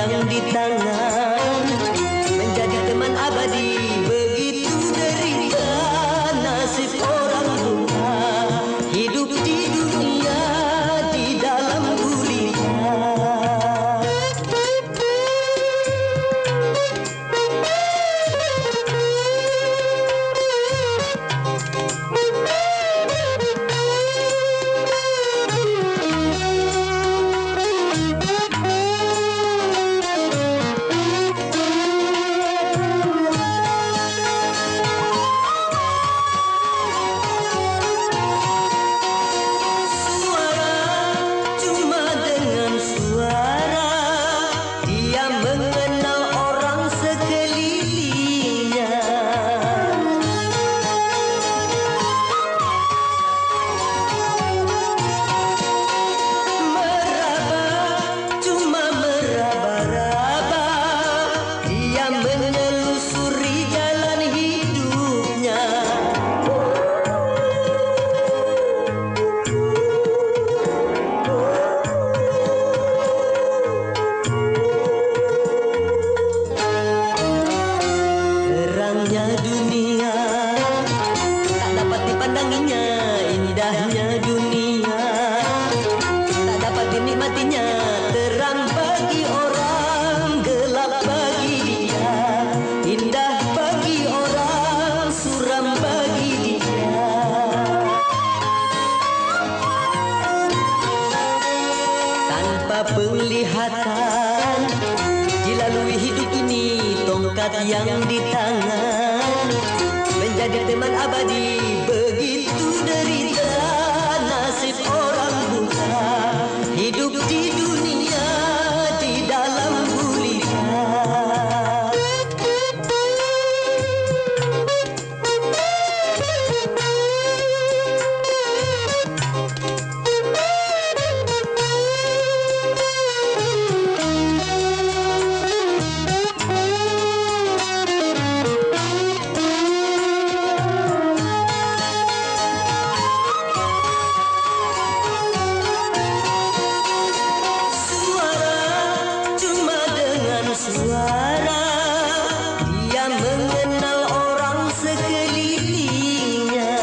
yang di tangan, menjadi teman abadi. Begitu derita nasib orang buta, hidup di dunia di dalam gulita. Dunia tak dapat dipandanginya, indahnya dunia tak dapat dinikmatinya. Terang bagi orang, gelap bagi dia, indah bagi orang, suram bagi dia. Tanpa penglihatan dilalui hidup ini, tongkat yang di tangan menjadi teman abadi. Begitu derita nasib orang buta, hidup di dunia di dalam gulita. Suara dia mengenal orang sekelilingnya.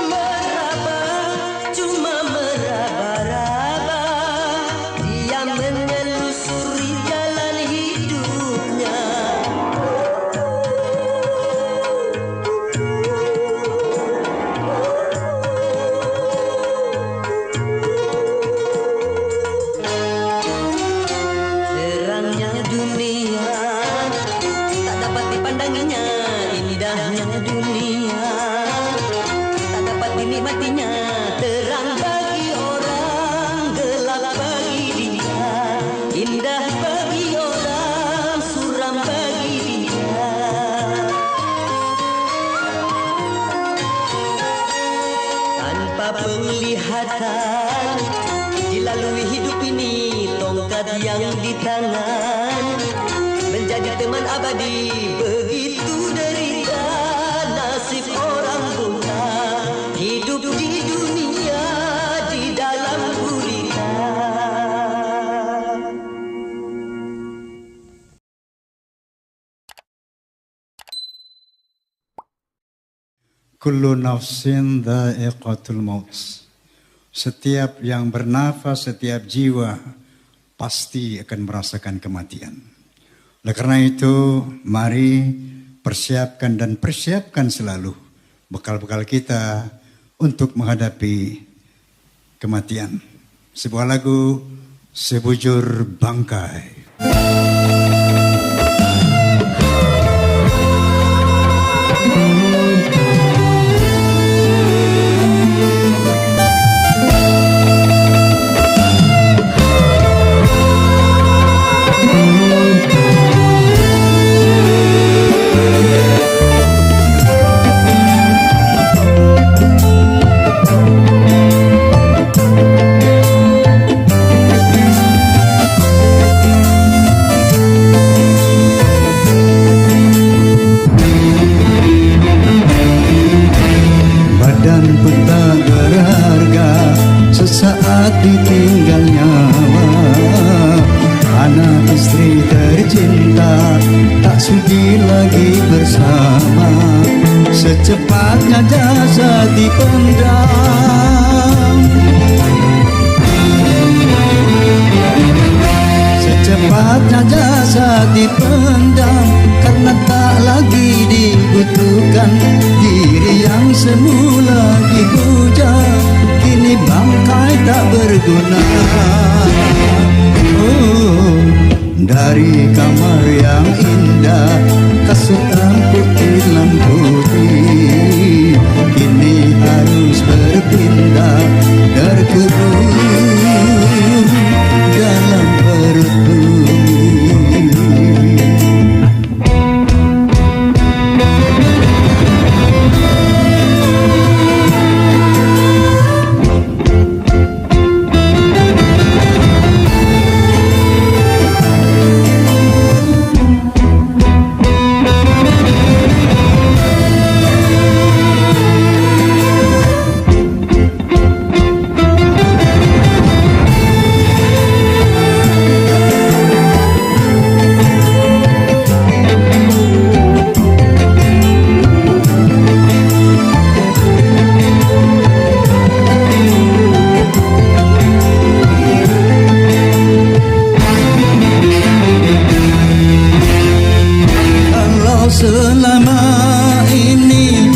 Meraba, cuma meraba-raba, dia menelusuri jalan hidupnya. Dunia tak dapat dipandanginya, indahnya dunia tak dapat dinikmatinya. Terang bagi orang, gelap bagi dia, indah bagi orang, suram bagi dia. Tanpa penglihatan dilalui hidup ini, tongkat yang di tangan menjadi teman abadi. Begitu derita nasib orang buta, hidup di dunia di dalam gulita. Kullu nafsin dha'iqatul maut. Setiap yang bernafas, setiap jiwa pasti akan merasakan kematian. Oleh karena itu, mari persiapkan selalu bekal-bekal kita untuk menghadapi kematian. Sebuah lagu Sebujur Bangkai. ditinggal nyawa. Anak istri tercinta tak sudi lagi bersama. Secepatnya jasad dipendam. Secepatnya jasad dipendam, karena tak lagi dibutuhkan. Diri yang semula dipuja kini bangkai tak berguna. Oh, dari kamar yang indah, kasut putih putih, kini harus berpindah, terkubur dalam perut bumi. Selama ini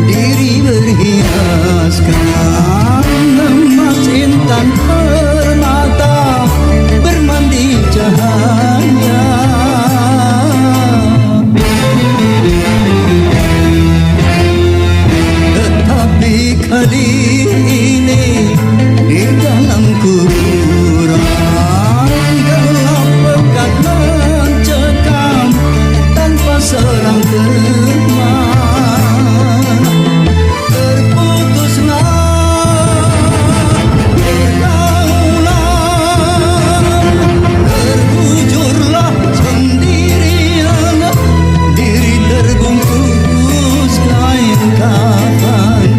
diri berhiaskan emas intan permata, bermandi cahaya. Tetapi kali ini di dalam kuburan gelap pekat mencekam, tanpa seorang teman. Terputuslah pergaulan, terhujurlah sendirian, diri terbungkus kain kafan.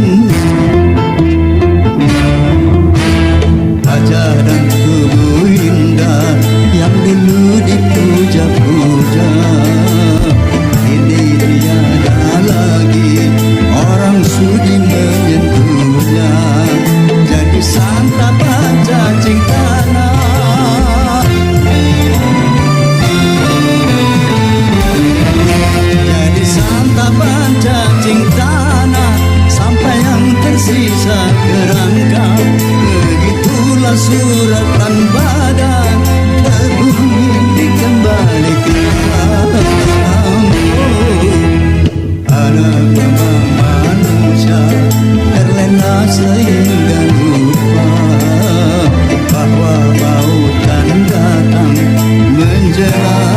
Wajah dan tubuh indah yang dulu dipuja-puja, ini tiada lagi orang sudi menyentuhnya. Jadi santapan cacing tanah, jadi santapan cacing tanah, sampai yang tersisa kerangka. Begitulah suratan badan ke bumi dikembalikan. Anak memang manusia terlena sehingga lupa bahwa maut akan datang menjelang.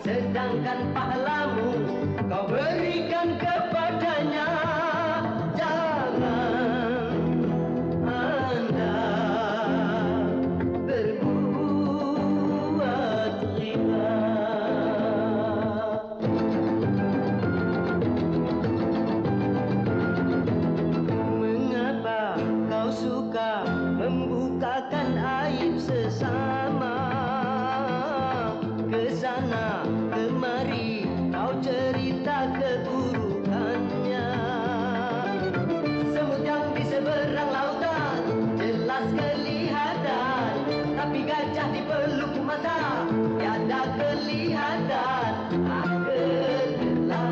sedangkan pahlamu kau berikan kepadanya. Jangan Anda berbuat riba. Mengapa kau suka membukakan aib sesama? Kesana kemari kau cerita keburukannya. Semut yang di seberang lautan jelas kelihatan, tapi gajah di peluk mata tiada kelihatan. Keterlaluan.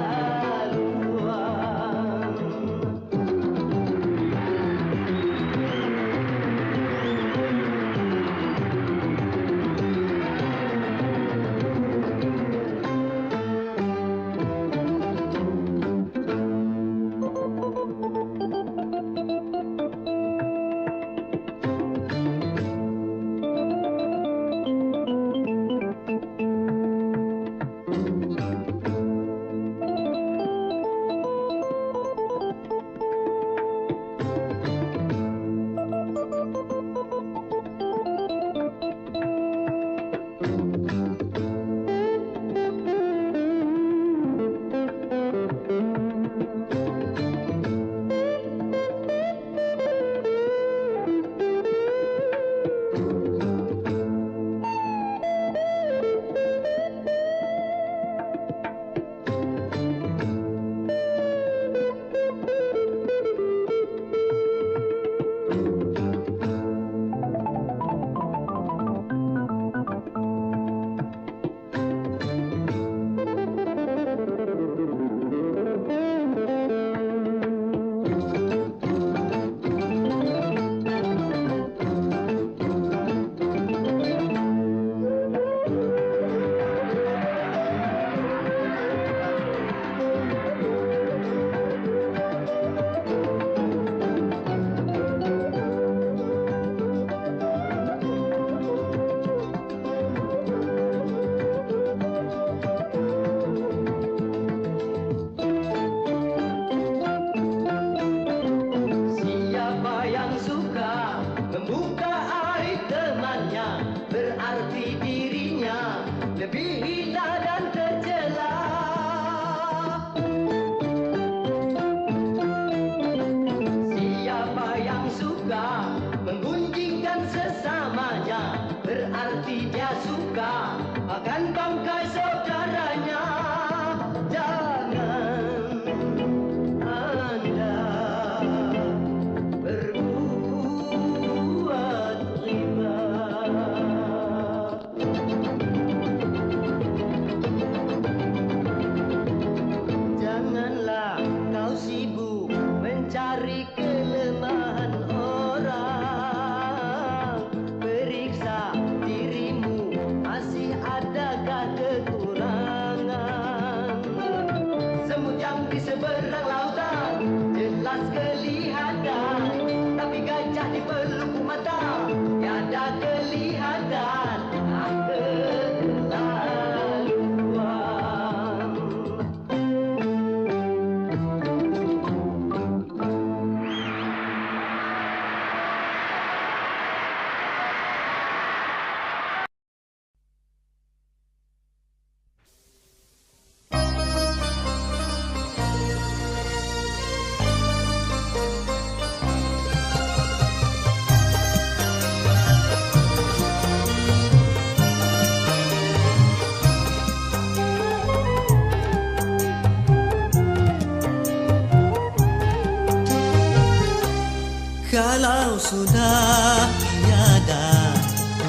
Kalau sudah tiada,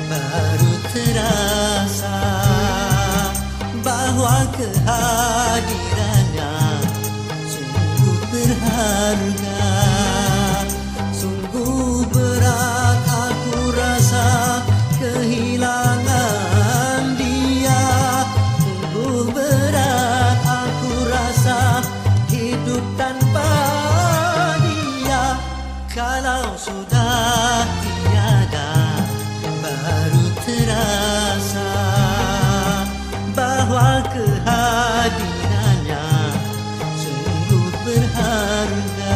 baru terasa bahwa kehadirannya sungguh berharga. Sungguh berat aku rasa kehilangan dia. Sungguh berat aku rasa hidup tanpa dia. Kalau sudah tiada, baru terasa bahwa kehadirannya sungguh berharga.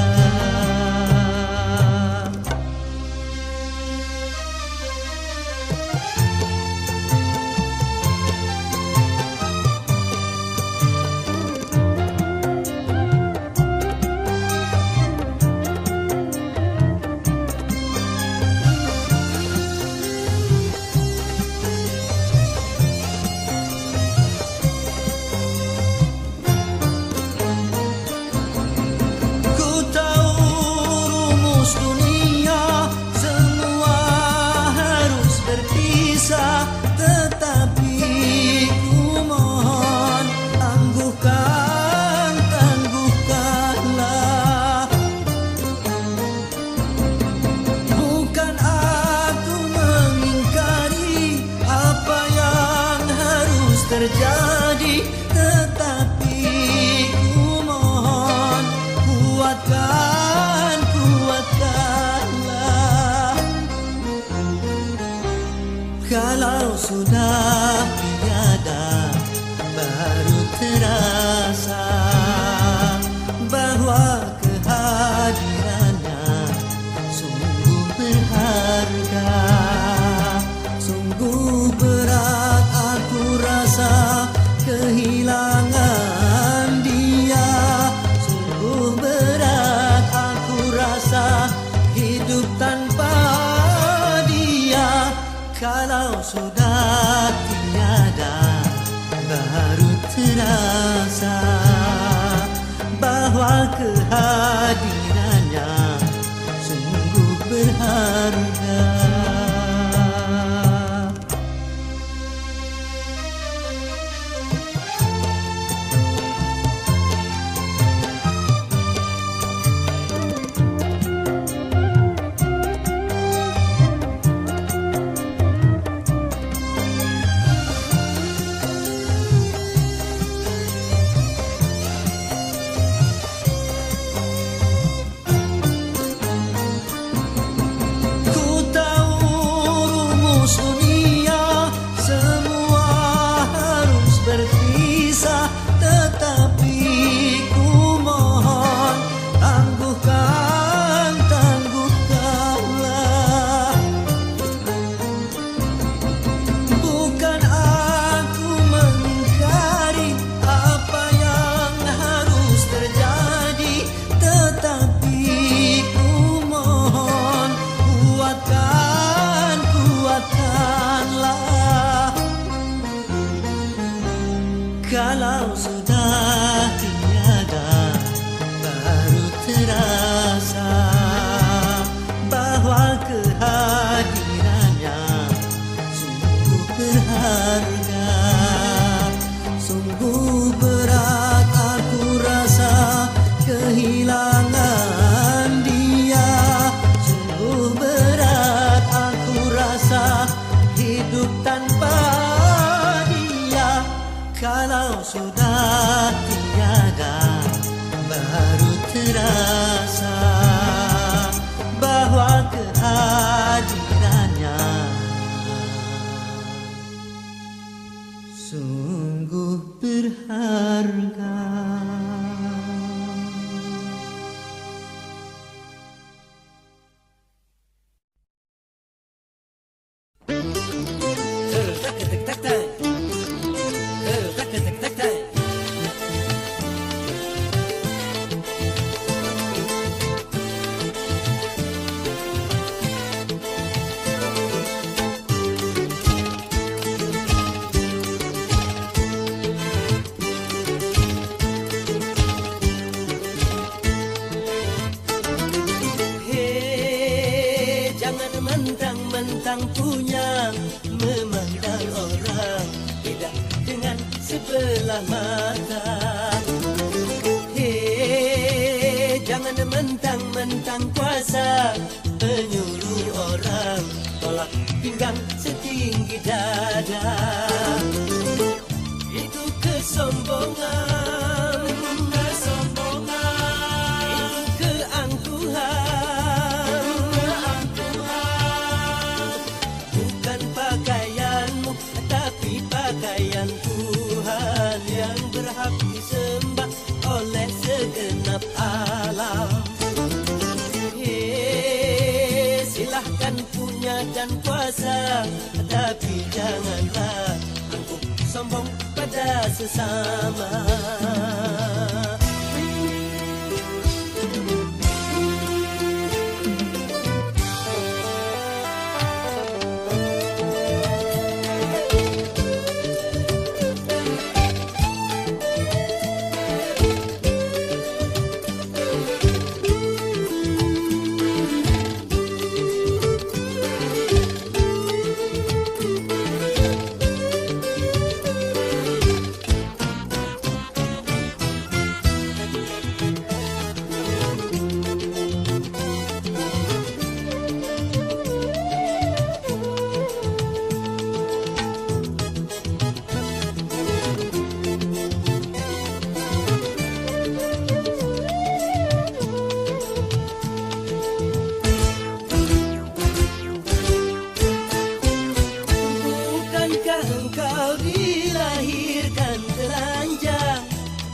Terjadi, tetapi ku mohon kuatkanlah. Kalau sudah tiada, baru terasa bahwa kehadirannya sungguh berharga. Sungguh berat aku rasa kehilangan dia. Sungguh berat aku rasa hidup tanpa dia. Kalau sudah tiada, baru terasa bahwa kehadirannya sungguh berharga. Kalau sudah tiada, baru terasa bahwa kehadirannya sungguh berharga. Sungguh berat aku rasa kehilangan dia. Sungguh berat aku rasa hidup tanpa dia. Kalau sudah tiada, baru terasa bahwa kehadirannya sungguh berharga. Mentang-mentang punya memandang orang beda dengan sebelah mata. Hei, jangan mentang-mentang kuasa menyuruh orang tolak pinggang setinggi dada. Itu kesombongan, itu keangkuhan. Bukan pakaianmu, tapi pakaian Tuhan yang berhak kuasa, tapi janganlah angkuh sombong pada sesama.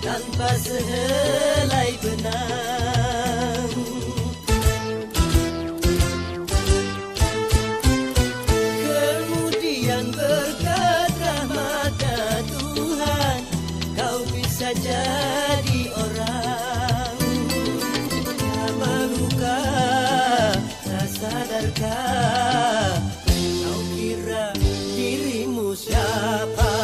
Tanpa sehelai benang, kemudian berkat rahmat Tuhan kau bisa jadi orang. Tak malukah, tak sadarkah kau kira dirimu siapa?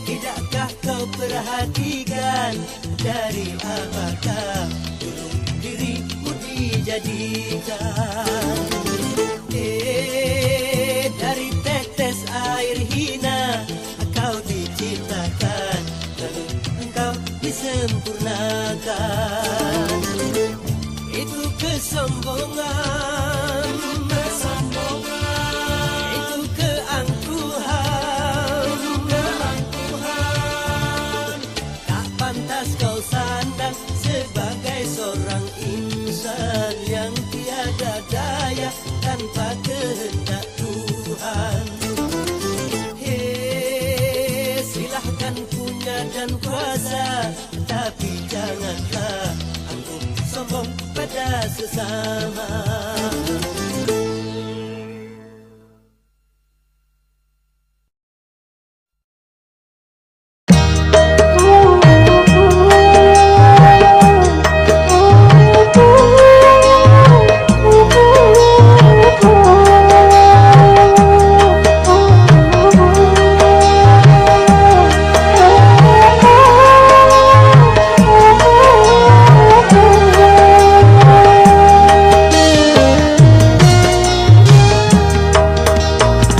Tidakkah kau perhatikan dari apakah dulu dirimu dijadikan? Dari tetes air hina kau diciptakan, lalu engkau disempurnakan. Itu kesombongan, itu keangkuhan. Pantas kau sandang sebagai seorang insan yang tiada daya tanpa kehendak Tuhan. Silahkan punya dan kuasa, tapi janganlah angkuh sombong pada sesama.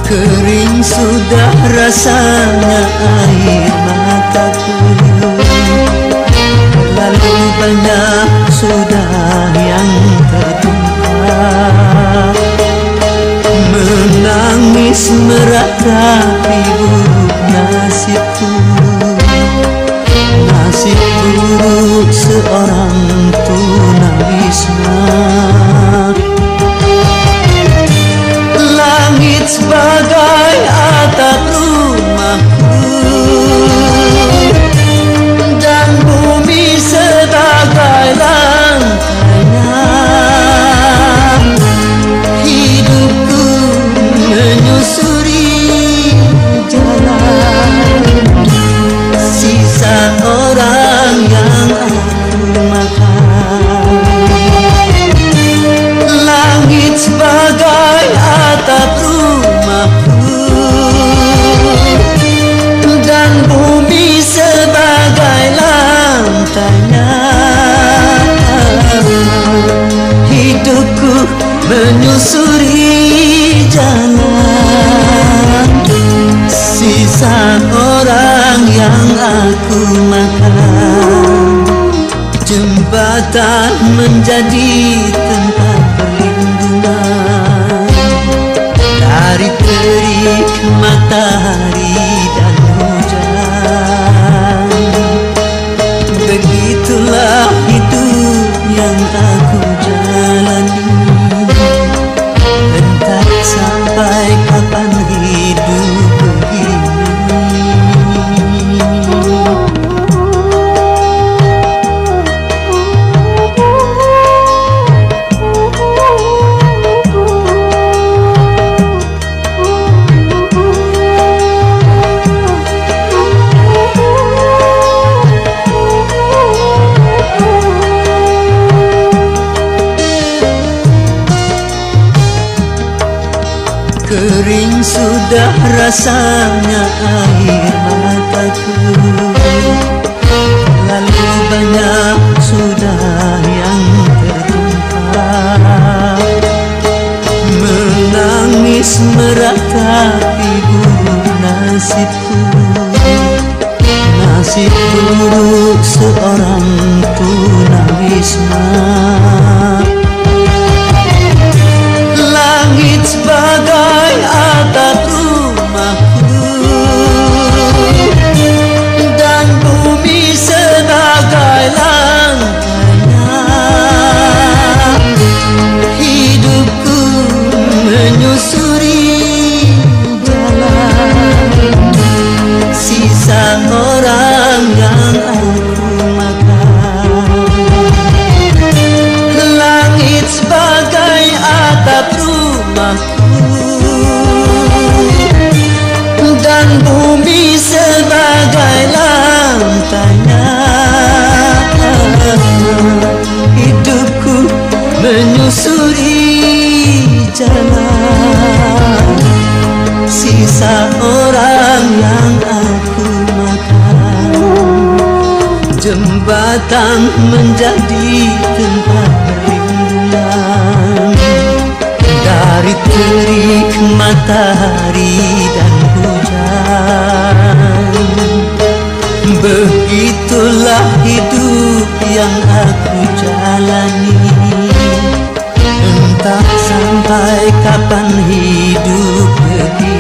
Kering sudah rasanya air mataku, lalu banyak sudah yang tertumpah. Menangis meratapi buruk nasibku, nasib buruk seorang tunawisma. Langit sebagai atap rumahku dan bumi sebagai lantainya. Hidupku menyusuri jalan sisa orang yang aku makan. Langit sebagai atap rumahku dan bumi sebagai lantainya. Hidupku menyusuri jalan sisa orang yang aku makan. Jembatan menjadi tempat perlindungan dari terik matahari dan hujan. Begitulah hidup yang aku jalani, entah sampai kapan hidup begini. Kering sudah rasanya air mataku, lalu banyak sudah yang tertumpah. Menangis meratapi buruk nasibku, nasib buruk seorang tunawisma. Langit sebagai atap rumahku, dan bumi sebagai lantainya. Hidupku menyusuri jalan sisa orang yang aku makan. Langit sebagai atap rumahku, dan bumi sebagai lantainya. Hidupku menyusuri jalan sisa orang yang aku makan. Jembatan menjadi tempat perlindungan dari terik matahari dan hujan. Begitulah hidup yang aku jalani, entah sampai kapan hidup begini.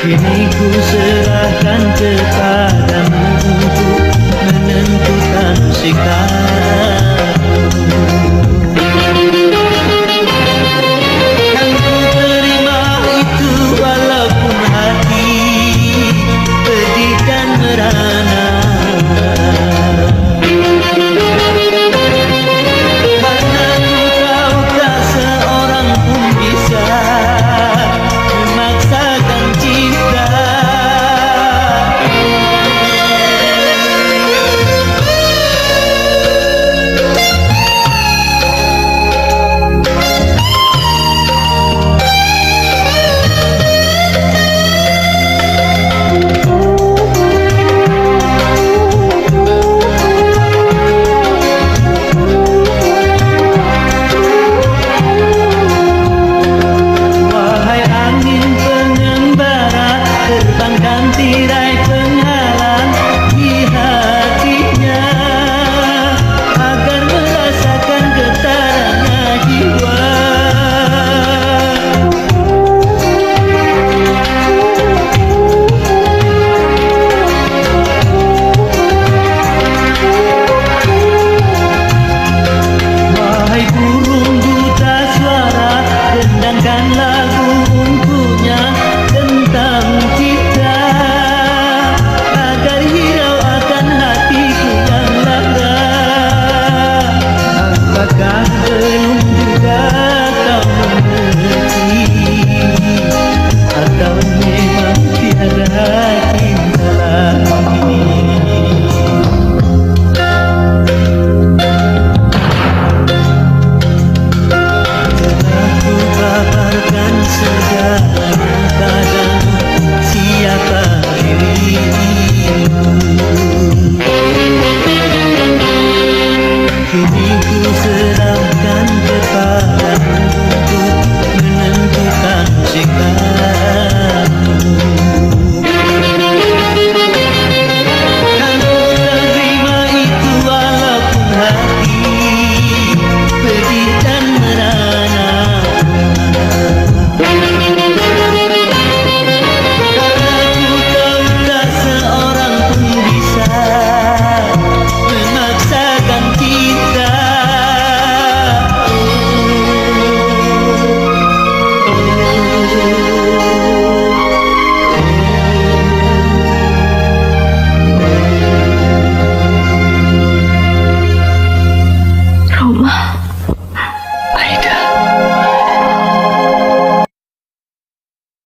Kini ku serahkan kepada